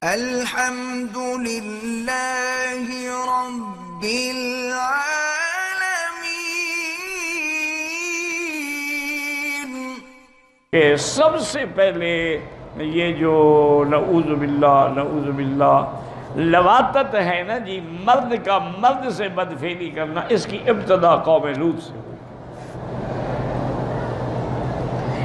الحمد للہ رب العالمین۔ کہ سب سے پہلے یہ جو نعوذ باللہ لواطت ہے نا جی، مرد کا مرد سے بدفعلی کرنا، اس کی ابتدا قوم لوط سے ہوئی۔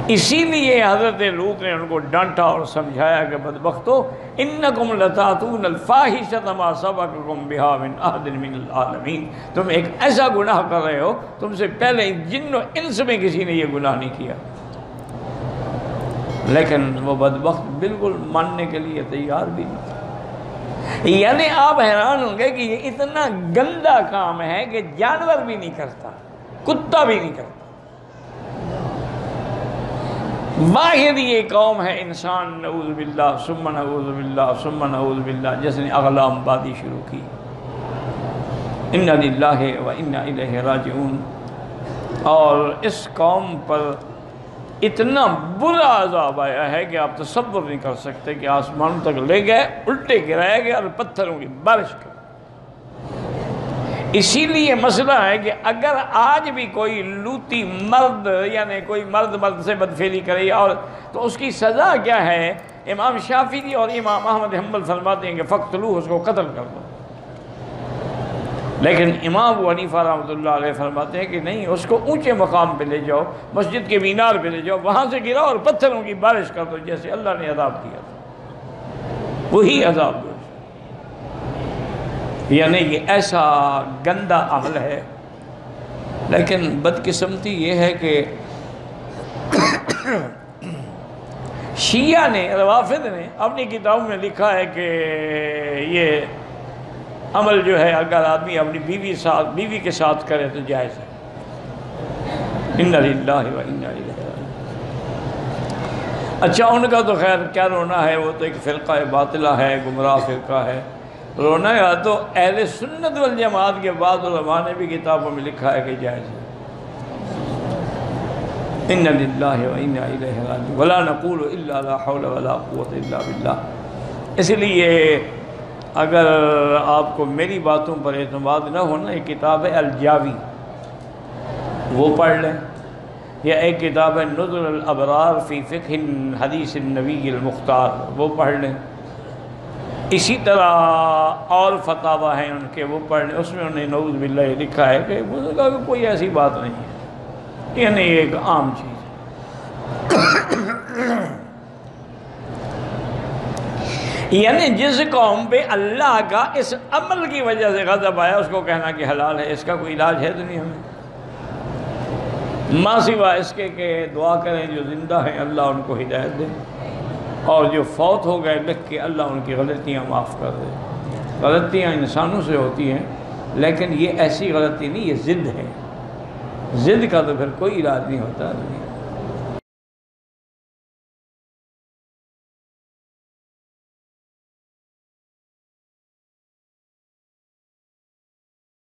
اسی لیے حضرت لوط نے ان کو ڈانٹا اور سمجھایا کہ بدبختو انکم لتاتون الفاحشۃ ما سبقکم بہا من احد من العالمین، تم ایک ایسا گناہ کر رہے ہو، تم سے پہلے جن و انس میں کسی نے یہ گناہ نہیں کیا۔ لیکن وہ بدبخت بالکل ماننے کے لیے تیار بھی نہیں تھا۔ یعنی آپ حیران ہوں گے کہ یہ اتنا گندا کام ہے کہ جانور بھی نہیں کرتا، کتا بھی نہیں کرتا، واحد یہ قوم ہے انسان، نعوذ باللہ ثم نعوذ باللہ ثم نعوذ باللہ، جس نے اغلام بادی شروع کی۔ انا للہ و انا الیہ راجعون۔ اور اس قوم پر اتنا برا عذاب آیا ہے کہ آپ تصور نہیں کر سکتے کہ آسمانوں تک لے گئے، الٹے گرائے گئے اور پتھروں کی بارش کر۔ اسی لیے مسئلہ ہے کہ اگر آج بھی کوئی لوتی مرد، یعنی کوئی مرد سے بدفعلی کرے، اور تو اس کی سزا کیا ہے؟ امام شافعی اور امام احمد حنبل فرماتے ہیں کہ فقتلوہ، اس کو قتل کر دو۔ لیکن امام ابو حنیفہ رحمۃ اللہ علیہ فرماتے ہیں کہ نہیں، اس کو اونچے مقام پہ لے جاؤ، مسجد کے مینار پہ لے جاؤ، وہاں سے گراؤ اور پتھروں کی بارش کر دو، جیسے اللہ نے عذاب کیا تھا وہی عذاب دو۔ یعنی یہ ایسا گندا عمل ہے۔ لیکن بدقسمتی یہ ہے کہ شیعہ نے، روافض نے اپنی کتابوں میں لکھا ہے کہ یہ عمل جو ہے اگر آدمی اپنی بیوی کے ساتھ کرے تو جائز ہے۔ انا للہ و انا الیہ راجعون۔ اچھا، ان کا تو خیر کیا رونا ہے، وہ تو ایک فرقہ باطلہ ہے، گمراہ فرقہ ہے۔ رونا ہے تو اہل سنت والجماعت کے بعد علماء نے بھی کتابوں میں لکھا ہے کہ جائز ہے۔ انا للہ و انا الیہ راجعون ولا نقول الا لا حول ولا قوة الا باللہ۔ اس لیے اگر آپ کو میری باتوں پر اعتماد نہ ہونا، ایک کتاب ہے الجاوی، وہ پڑھ لیں، یا ایک کتاب ہے نظر الابرار فی فقہ حدیث النبی المختار، وہ پڑھ لیں۔ اسی طرح اور فتاوی ہیں ان کے، وہ پڑھ لیں، اس میں انہیں نعوذ باللہ یہ لکھا ہے کہ کوئی ایسی بات نہیں ہے، یعنی یہ ایک عام چیز ہے۔ یعنی جس قوم پہ اللہ کا اس عمل کی وجہ سے غضب آیا، اس کو کہنا کہ حلال ہے، اس کا کوئی علاج ہے دنیا میں؟ ماں سوا اس کے کہ دعا کریں جو زندہ ہیں اللہ ان کو ہدایت دے، اور جو فوت ہو گئے لکھ کے اللہ ان کی غلطیاں معاف کر دے۔ غلطیاں انسانوں سے ہوتی ہیں، لیکن یہ ایسی غلطی نہیں، یہ ضد ہے۔ ضد کا تو پھر کوئی علاج نہیں ہوتا۔